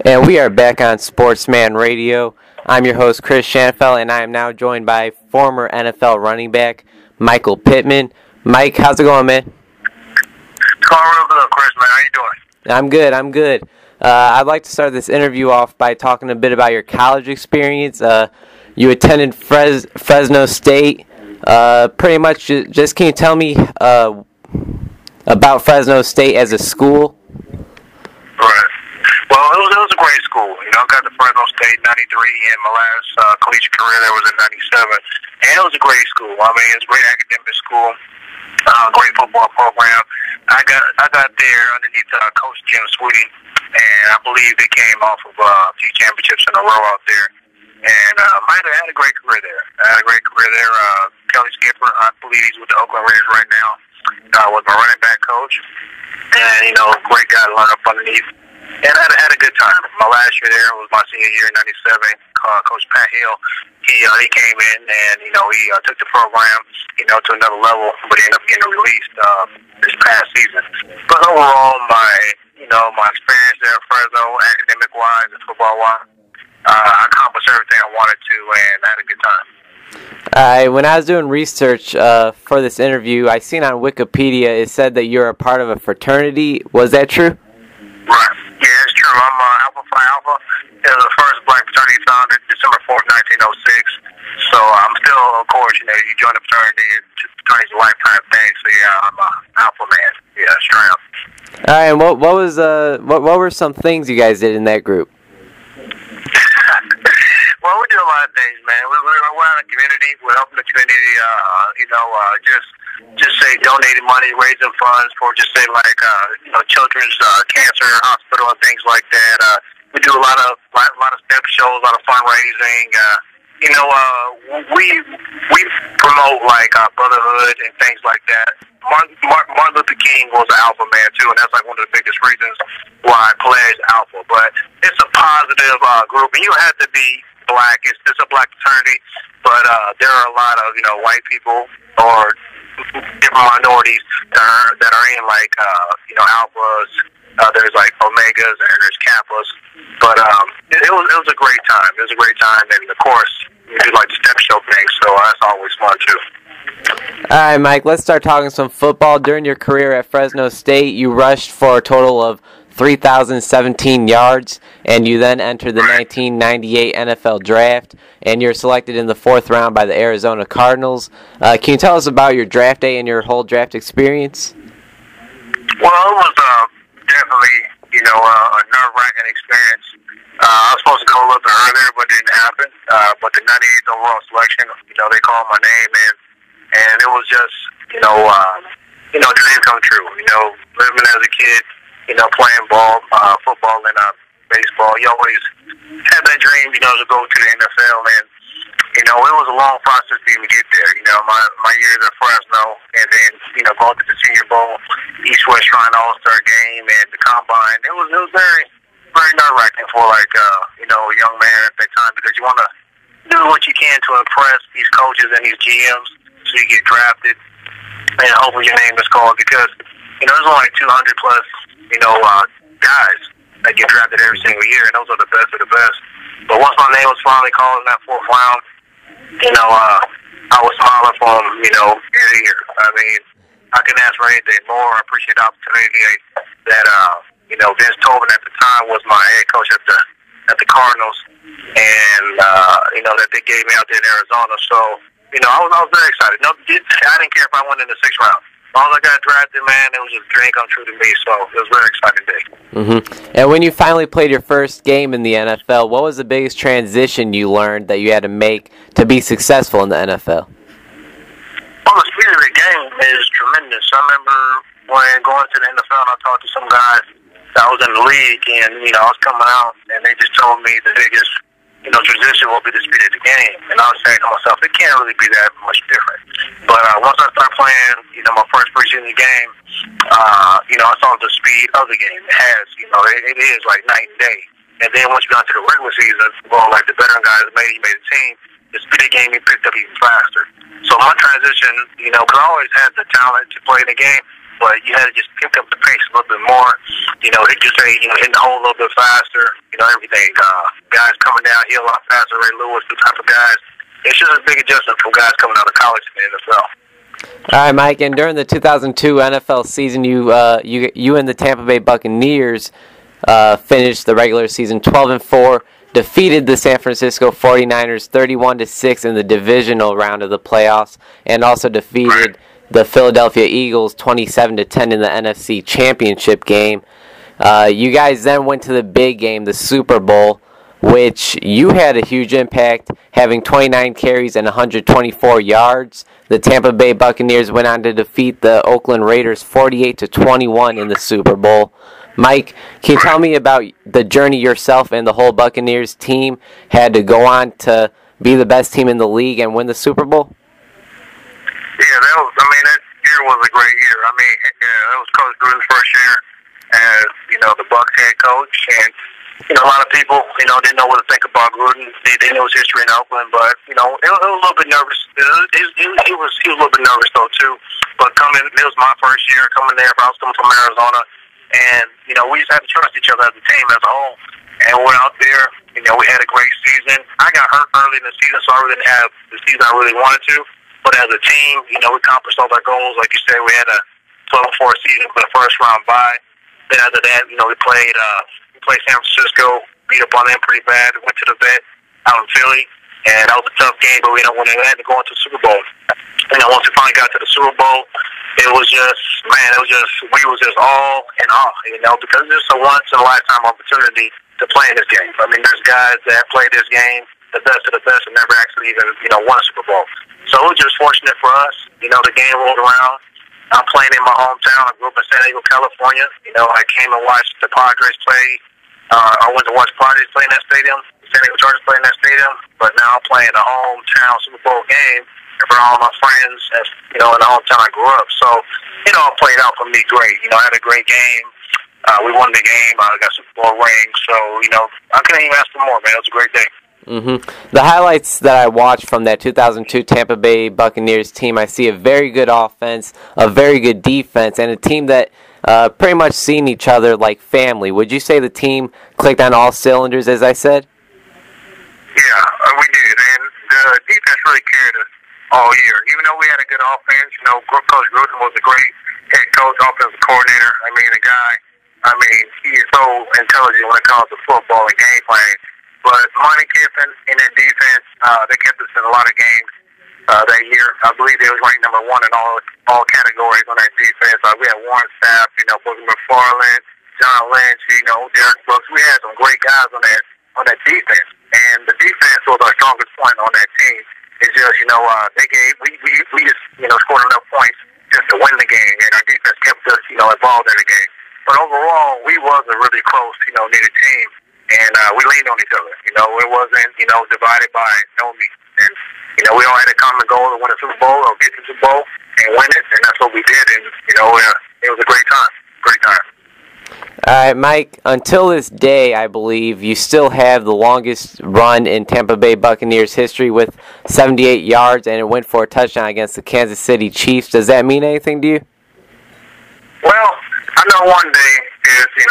And we are back on Sportsman Radio. I'm your host, Chris Shanfeld, and I am now joined by former NFL running back Michael Pittman. Mike, how's it going, man? It's going real good, Chris, man. How you doing? I'm good. I'd like to start this interview off by talking a bit about your college experience. You attended Fresno State. Pretty much, just can you tell me about Fresno State as a school? Right. Well, it was a great school. You know, I got to Fresno State in 93, and my last collegiate career there was in 97. And it was a great school. I mean, it's a great academic school, great football program. I got there underneath Coach Jim Sweeting, and I believe they came off of a few championships in a row out there. And I had a great career there. Kelly Skipper, I believe he's with the Oakland Raiders right now, was my running back coach. And, you know, great guy to learn up underneath. And I had a good time. My last year there was my senior year in 97. Coach Pat Hill, he came in and, you know, he took the program, you know, to another level, but he ended up getting released this past season. But overall, my experience there at Fresno, academic-wise and football-wise, I accomplished everything I wanted to, and I had a good time. When I was doing research for this interview, I seen on Wikipedia it said that you're a part of a fraternity. Was that true? Right. Yeah, it's true. I'm Alpha Phi Alpha. It was the first black fraternity founded December 4th, 1906. So I'm still, of course, you know, you join the fraternity, fraternity's a lifetime thing. So yeah, I'm an alpha man. Yeah, straight up. All right. And what were some things you guys did in that group? Well, we do a lot of things, man. We're out in the community. We're helping the community. Just say donating money, raising funds for just say like children's cancer hospital and things like that. We do a lot of step shows, a lot of fundraising. We promote like brotherhood and things like that. Martin Luther King was an alpha man too, and that's like one of the biggest reasons why I pledge alpha. But it's a positive group, and you have to be black. It's a black fraternity, but there are a lot of white people or different minorities that are in like alphas. There's like omegas and there's kappas, but it was a great time. It was a great time, and of course we do like the step show thing, so that's always fun too. All right, Mike, let's start talking some football. During your career at Fresno State, you rushed for a total of 3,017 yards, and you then entered the 1998 NFL Draft, and you're selected in the 4th round by the Arizona Cardinals. Can you tell us about your draft day and your whole draft experience? Well, it was definitely, a nerve-wracking experience. I was supposed to go a little bit earlier, but it didn't happen. But the 98th overall selection, they called my name, and it was just, dream come true. Living as a kid, playing ball, football and baseball. You always had that dream, to go to the NFL, and it was a long process to even get there. My years at Fresno, and then going to the Senior Bowl, East-West Shrine All-Star Game, and the Combine. It was very, very nerve-wracking for a young man at that time, because you want to do what you can to impress these coaches and these GMs, so you get drafted, and hopefully your name is called, because there's only 200 plus guys that get drafted every single year, and those are the best of the best. But once my name was finally called in that 4th round, I was smiling from ear to ear. I mean, I couldn't ask for anything more. I appreciate the opportunity that Vince Tobin at the time was my head coach at the Cardinals, and that they gave me out there in Arizona. So I was very excited. No, I didn't care if I went in the 6th round. As long as I got drafted, man, it was just a dream come true to me. So it was a very exciting day. Mm-hmm. And when you finally played your first game in the NFL, what was the biggest transition you learned that you had to make to be successful in the NFL? Well, the speed of the game is tremendous. I remember when going to the NFL, and I talked to some guys that was in the league, and I was coming out, and they just told me the biggest transition will be the speed of the game. And I was saying to myself, it can't really be that much different. But once I started playing, my first preseason game, I saw the speed of the game. It has, it is like night and day. And then once you got to the regular season, well, like the veteran guys made the team, the speed of the game, he picked up even faster. So my transition, because I always had the talent to play the game, but you had to just pick up the pace a little bit more. Hitting the hole a little bit faster. Every everything. Guys coming downhill a lot faster, Ray Lewis, the type of guys. It's just a big adjustment for guys coming out of college in the NFL. All right, Mike, and during the 2002 NFL season, you and the Tampa Bay Buccaneers finished the regular season 12-4, defeated the San Francisco 49ers 31-6 in the divisional round of the playoffs, and also defeated the Philadelphia Eagles 27-10 in the NFC Championship game. You guys then went to the big game, the Super Bowl, which you had a huge impact, having 29 carries and 124 yards. The Tampa Bay Buccaneers went on to defeat the Oakland Raiders 48-21 in the Super Bowl. Mike, can you tell me about the journey yourself and the whole Buccaneers team had to go on to be the best team in the league and win the Super Bowl? Yeah, that year was a great year. That was Coach Gruden's first year as, the Bucs head coach. And, a lot of people, didn't know what to think about Gruden. They knew his history in Oakland, but, it was a little bit nervous. He was a little bit nervous, though, too. But it was my first year coming there. I was coming from Arizona. And, we just had to trust each other as a team as a whole. And we went out there. We had a great season. I got hurt early in the season, so I really didn't have the season I really wanted to. But as a team, we accomplished all our goals. Like you said, we had a 12-4 season for the first round bye. Then after that, we played San Francisco, beat up on them pretty bad. Went to the vet out in Philly, and that was a tough game, but we had to go into the Super Bowl. Once we finally got to the Super Bowl, we was just all in awe, because it's a once-in-a-lifetime opportunity to play in this game. There's guys that play this game, the best of the best, and never actually even, won a Super Bowl. So it was just fortunate for us. The game rolled around. I'm playing in my hometown. I grew up in San Diego, California. I came and watched the Padres play. I went to watch Padres play in that stadium. San Diego Chargers play in that stadium. But now I'm playing a hometown Super Bowl game for all my friends, in the hometown I grew up. So, it played out for me great. I had a great game. We won the game. I got Super Bowl rings. So, I couldn't even ask for more, man. It was a great day. The highlights that I watched from that 2002 Tampa Bay Buccaneers team, I see a very good offense, a very good defense, and a team that pretty much seen each other like family. Would you say the team clicked on all cylinders, as I said? Yeah, we did, and the defense really carried us all year. Even though we had a good offense, Coach Gruden was a great head coach, offensive coordinator. The guy, he is so intelligent when it comes to football and game playing. But Monty Kiffin and that defense, they kept us in a lot of games that year. I believe they was ranked number 1 in all categories on that defense. We had Warren Sapp, Boogie McFarland, John Lynch, Derek Brooks. We had some great guys on that defense. And the defense was our strongest point on that team. It's just, we just, scored enough points just to win the game. And our defense kept us, involved in the game. But overall, we was a really close, knitted team. And we leaned on each other. It wasn't, divided by no means. And, we all had a common goal to win a Super Bowl or get to the Super Bowl and win it. And that's what we did. And, it was a great time. Great time. All right, Mike, until this day, I believe, you still have the longest run in Tampa Bay Buccaneers history with 78 yards, and it went for a touchdown against the Kansas City Chiefs. Does that mean anything to you? Well, I know one day it's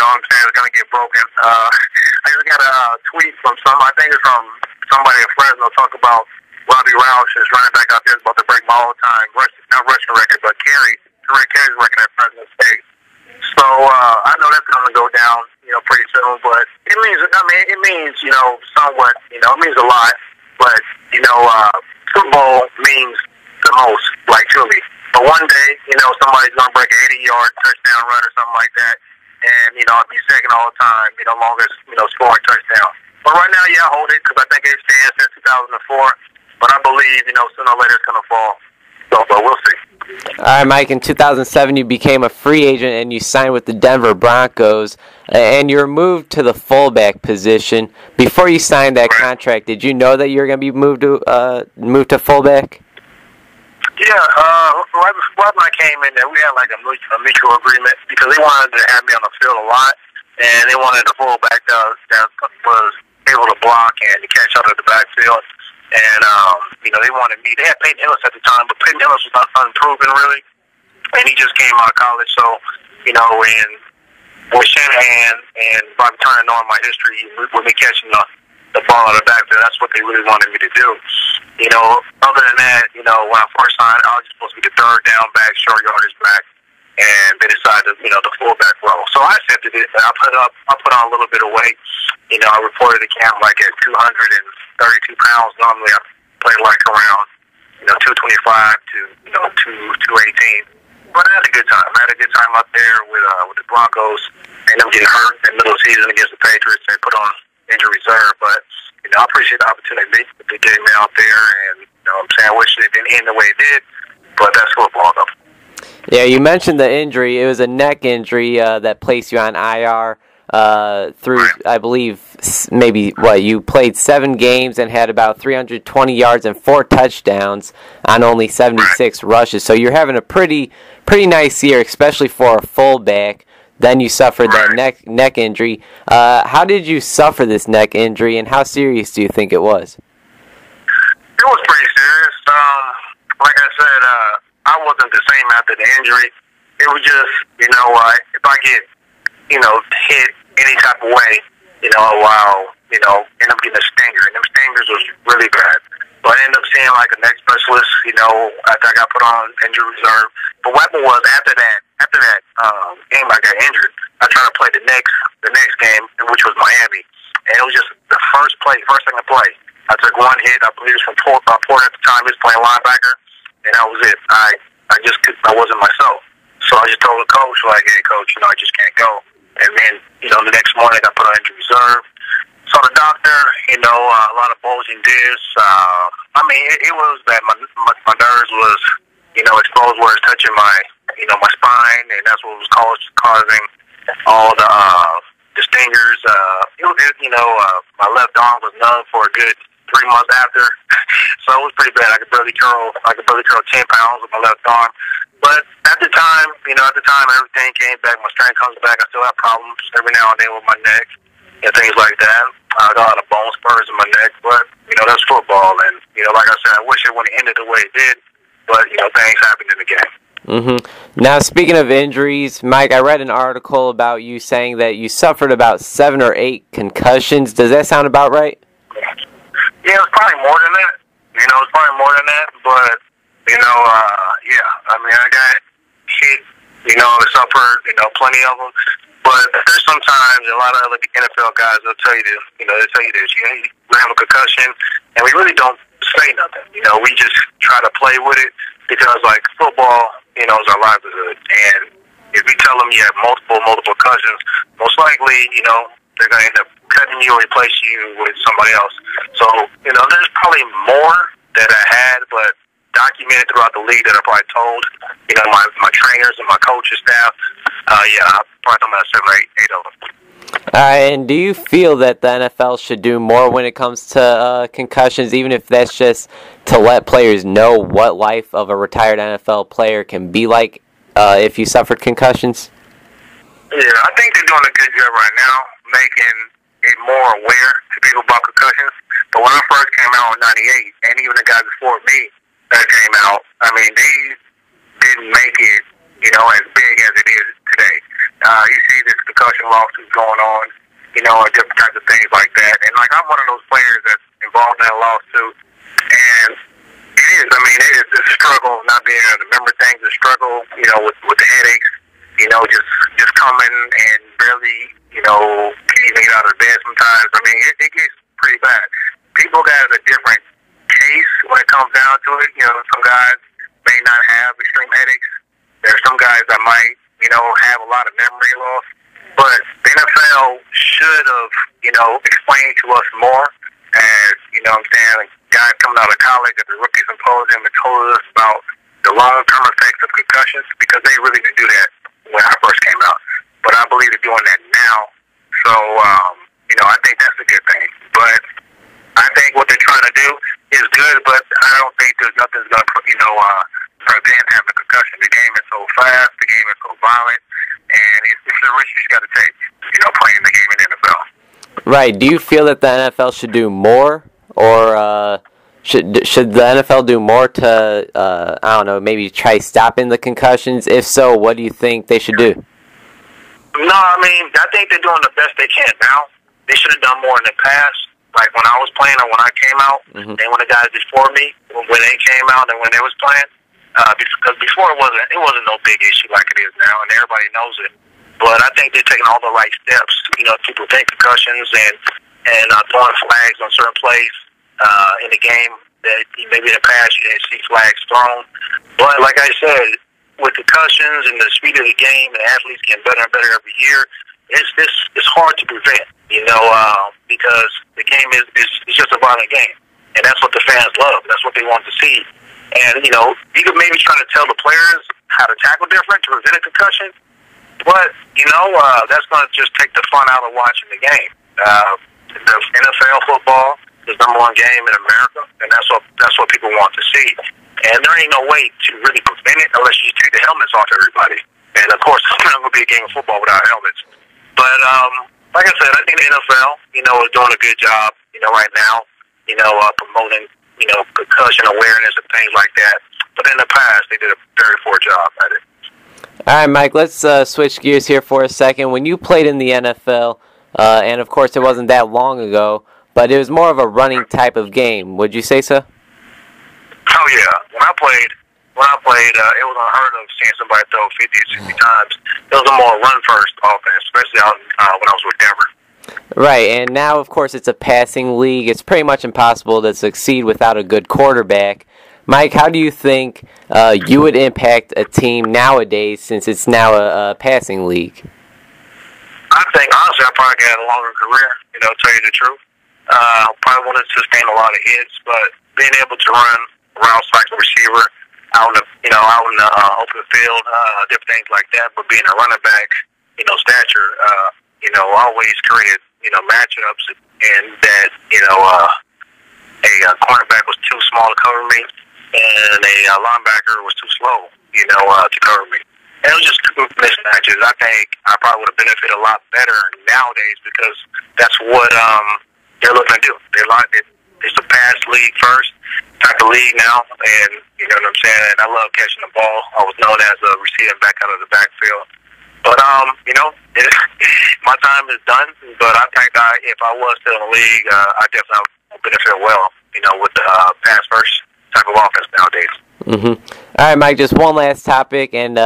going to get broken. I just got a tweet from I think it's from somebody at Fresno, talk about Robbie Roush is running back out there about to break my all-time, not rushing record, but carries record at Fresno State. So I know that's going to go down, pretty soon. But it means, somewhat, it means a lot. But Super Bowl means the most, like truly. But one day, somebody's going to break an 80-yard touchdown run or something like that. And, I'll be second all the time, longest, scoring touchdown. But right now, yeah, I hold it because I think it's been since 2004. But I believe, sooner or later it's going to fall. So, but we'll see. All right, Mike, in 2007 you became a free agent and you signed with the Denver Broncos, and you were moved to the fullback position. Before you signed that contract, did you know that you were going to be moved to fullback? Yeah, right when I came in there, we had like a mutual agreement because they wanted to have me on the field a lot, and they wanted a fullback that was able to block and to catch out of the backfield. And, they wanted me. They had Peyton Hillis at the time, but Peyton Hillis was not unproven, really. And he just came out of college. So, and with Shanahan and Bobby Turner knowing my history with me catching the ball out of the backfield, that's what they really wanted me to do. You know, other than that, you know, when I first signed, I was just supposed to be the third down back, short yardage back, and they decided, you know, the fullback role. So I accepted it, and I put on a little bit of weight. You know, I reported to camp like at 232 pounds. Normally I play like around, you know, 225 to, you know, 218. But I had a good time. I had a good time up there with the Broncos. And them getting hurt in the middle of the season against the Patriots and put on injury reserve. But, you know, I appreciate the opportunity to get me out there. And, you know what I'm saying, I wish it didn't end the way it did. But that's football, though. Yeah, you mentioned the injury. It was a neck injury that placed you on IR through, Right. I believe, maybe, you played 7 games and had about 320 yards and 4 touchdowns on only 76 rushes. So you're having a pretty nice year, especially for a fullback. Then you suffered that neck injury. How did you suffer this neck injury, and how serious do you think it was? It was pretty serious. Like I said, I wasn't the same after the injury. It was just, you know, if I get, you know, hit any type of way, you know, while, you know, end up getting a stinger. And them stingers was really bad. So I ended up seeing like a neck specialist, you know, after I got put on injury reserve. But what happened was after that game I got injured, I tried to play the next game, which was Miami. And it was just the first thing I played. I took one hit, I believe it was from Porter at the time. He was playing linebacker, and that was it. I wasn't myself. So I just told the coach, like, hey, coach, you know, I just can't go. And then, you know, the next morning I put on injury reserve. Saw the doctor, you know, a lot of bulging discs. I mean, it was that my nerves was, you know, exposed where it's touching my, you know, my spine, and that's what was causing all the stingers. My left arm was numb for a good 3 months after, so it was pretty bad. I could barely curl 10 pounds with my left arm. But at the time, everything came back. My strength comes back. I still have problems every now and then with my neck and things like that. I got a lot of bone spurs in my neck, but, you know, that's football. And, you know, like I said, I wish it wouldn't have ended the way it did, but, you know, things happened in the game. Now, speaking of injuries, Mike, I read an article about you saying that you suffered about 7 or 8 concussions. Does that sound about right? Yeah, it was probably more than that. You know, it was probably more than that, but, you know, yeah. I mean, I got hit, you know, I suffered, you know, plenty of them. But there's sometimes a lot of other NFL guys, they'll tell you this, you know, we have a concussion, and we really don't say nothing. You know, we just try to play with it because, like, football, you know, is our livelihood. And if we tell them you have multiple concussions, most likely, you know, they're going to end up cutting you or replace you with somebody else. So, you know, there's probably more that I had, but documented throughout the league that I probably told, you know, my trainers and my coaching staff. Yeah, I probably talking about 7 or 8 of them. And do you feel that the NFL should do more when it comes to concussions, even if that's just to let players know what life of a retired NFL player can be like if you suffered concussions? Yeah, I think they're doing a good job right now, making it more aware to people about concussions. But when I first came out in 98, and even the guys before me that came out, I mean, they didn't make it, you know, as big as it is today. You see this concussion lawsuits going on, you know, and different types of things like that. And, like, I'm one of those players that's involved in a lawsuit. And it is, I mean, it's a struggle not being able to remember things, a struggle, you know, with the headaches, you know, just coming and barely, you know, can't even get out of bed sometimes. I mean, it gets pretty bad. People got a different case when it comes down to it. You know, some guys may not have extreme headaches. There's some guys that might, you know, have a lot of memory loss. But the NFL should have, you know, explained to us more as, you know what I'm saying, guys coming out of college at the rookie symposium and told us about the long-term effects of concussions, because they really didn't do that when I first came out. But I believe they're doing that now. So, you know, I think that's a good thing. But I think what they're trying to do is good, but I don't think there's nothing's going to, you know, prevent having a concussion. The game is so fast, the game is so violent, and it's a risk you got to take, you know, playing the game in the NFL. Right. Do you feel that the NFL should do more, or should the NFL do more to, I don't know, maybe try stopping the concussions? If so, what do you think they should do? No, I mean, I think they're doing the best they can now. They should have done more in the past. Like when I was playing or when I came out, and when the guys before me, when they came out and when they was playing, because before it wasn't no big issue like it is now, and everybody knows it. But I think they're taking all the right steps. You know, people think concussions and throwing flags on certain plays in the game that maybe in the past you didn't see flags thrown. But like I said, with concussions and the speed of the game and athletes getting better and better every year, it's hard to prevent, you know, because the game is just a violent game. And that's what the fans love. That's what they want to see. And, you know, you could maybe try to tell the players how to tackle different to prevent a concussion, but, you know, that's going to just take the fun out of watching the game. The NFL football is the #1 game in America, and that's what people want to see. And there ain't no way to really prevent it unless you take the helmets off everybody. And, of course, it's not going to be a game of football without helmets. But, like I said, I think the NFL, you know, is doing a good job, you know, right now, you know, promoting, you know, concussion awareness and things like that. But in the past, they did a very poor job at it. All right, Mike, let's switch gears here for a second. When you played in the NFL, and, of course, it wasn't that long ago, but it was more of a running type of game. Would you say so? Oh, yeah. When I played, it was unheard of seeing somebody throw 50 or 60 times. It was a more run-first offense, especially when I was with Denver. Right, and now, of course, it's a passing league. It's pretty much impossible to succeed without a good quarterback. Mike, how do you think you would impact a team nowadays since it's now a passing league? I think, honestly, I probably got a longer career, you know, to tell you the truth. Probably want to sustain a lot of hits, but being able to run routes like a receiver out in the open field, different things like that. But being a running back, you know, stature, you know, always created, you know, matchups, and that, you know, a cornerback was too small to cover me, and a linebacker was too slow, you know, to cover me. And it was just mismatches. I think I probably would have benefited a lot better nowadays because that's what they're looking to do. It's a pass league first type of league now, and you know what I'm saying. And I love catching the ball. I was known as a receiving back out of the backfield. But you know, my time is done. But I think if I was still in the league, I definitely would benefit well. You know, with the pass first type of offense nowadays. All right, Mike. Just one last topic, and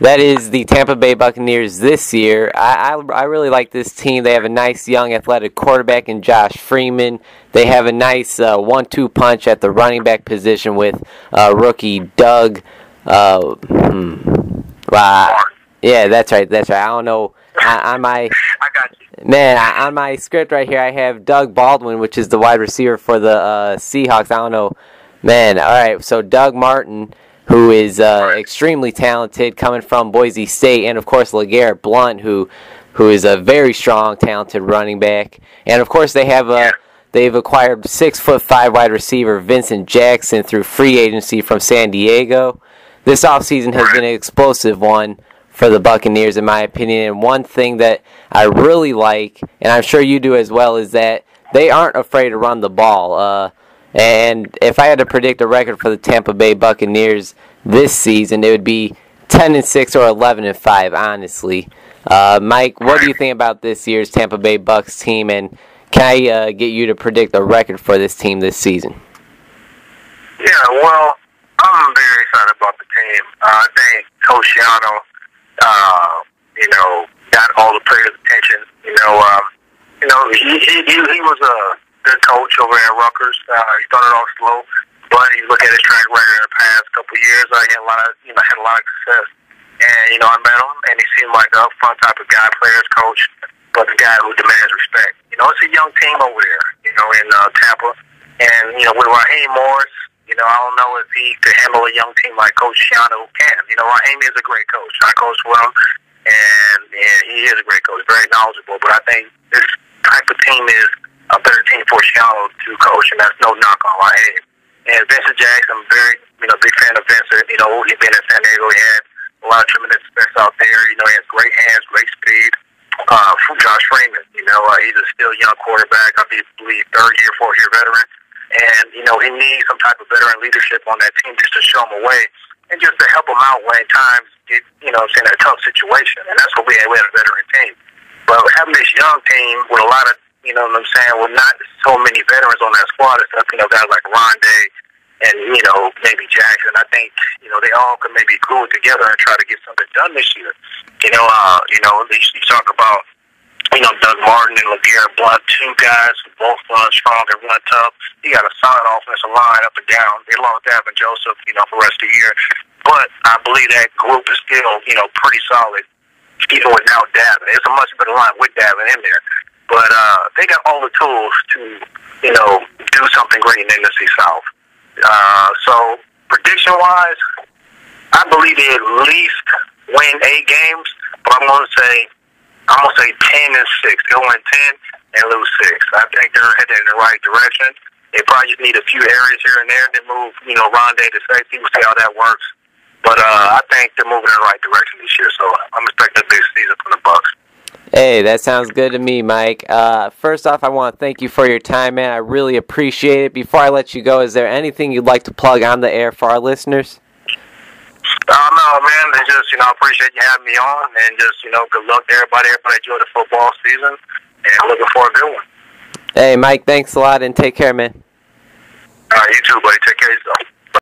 that is the Tampa Bay Buccaneers this year. I really like this team. They have a nice young athletic quarterback in Josh Freeman. They have a nice 1-2 punch at the running back position with rookie Doug. Wow. Yeah, that's right. I don't know. On my I got you. Man, on my script right here, I have Doug Baldwin, which is the wide receiver for the Seahawks. I don't know. Man, all right. So Doug Martin, who is extremely talented, coming from Boise State, and of course LeGarrette Blount, who is a very strong, talented running back, and of course they've acquired 6'5" wide receiver Vincent Jackson through free agency from San Diego. This offseason has been an explosive one for the Buccaneers, in my opinion. And one thing that I really like, and I'm sure you do as well, is that they aren't afraid to run the ball. And if I had to predict a record for the Tampa Bay Buccaneers this season, it would be 10-6 or 11-5, honestly. Mike, what do you think about this year's Tampa Bay Bucs team, and can I get you to predict a record for this team this season? Yeah, well, I'm very excited about the team. I think Coach Shiano, you know, got all the players' attention. He was a good coach over at Rutgers. He started off slow, but you look at his track record in the past couple of years, he had a lot of success. And I met him, and he seemed like an upfront type of guy, players coach, but the guy who demands respect. It's a young team over there, in Tampa, and with Raheem Morris, I don't know if he could handle a young team like Coach Shiano can. Raheem is a great coach. I coached with him, and he is a great coach, very knowledgeable. But I think this type of team is a better team for Shiano to coach, and that's no knock on Raheem. And Vincent Jackson, I'm very, big fan of Vincent. He's been in San Diego. He had a lot of tremendous success out there. He has great hands, great speed. From Josh Freeman, he's a still young quarterback. I believe fourth-year veteran. And, he needs some type of veteran leadership on that team just to show him a way and just to help them out when times get, you know, in a tough situation. And that's what we had. We had a veteran team. But having this young team with a lot of, you know what I'm saying, with not so many veterans on that squad and stuff, you know, guys like Rondé and, you know, maybe Jackson, I think, you know, they all could maybe glue it together and try to get something done this year. You know, you talk about, you know, Doug Martin and LeGarrette Blount, two guys who both run strong and run tough. You got a solid offensive line up and down. They lost Davin Joseph, you know, for the rest of the year. But I believe that group is still, you know, pretty solid, even without Davin. It's a much better line with Davin in there. But they got all the tools to, you know, do something great in the NFC South. So prediction-wise, I believe they at least win 8 games, but I'm gonna say 10-6. They'll win 10 and lose 6. I think they're headed in the right direction. They probably just need a few areas here and there to move, you know, Rondé to safety. We'll see how that works. But I think they're moving in the right direction this year, so I'm expecting a big season from the Bucs. Hey, that sounds good to me, Mike. First off, I want to thank you for your time, man. I really appreciate it. Before I let you go, is there anything you'd like to plug on the air for our listeners? No, man. It's just, you know, I appreciate you having me on, and just, you know, good luck to everybody. Everybody enjoy the football season, and looking for a good one. Hey, Mike, thanks a lot, and take care, man. All right, you too, buddy. Take care of yourself.